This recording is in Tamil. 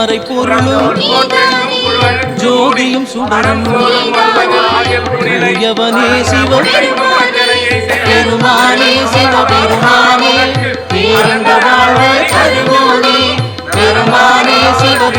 மறை பொருளும் ஜோதியும் சுடரும் உயவனே சிவ பெருமானே சிவ பெருமானே பேரண்ட வாழ்வை தருவோனே பெருமானே சிவ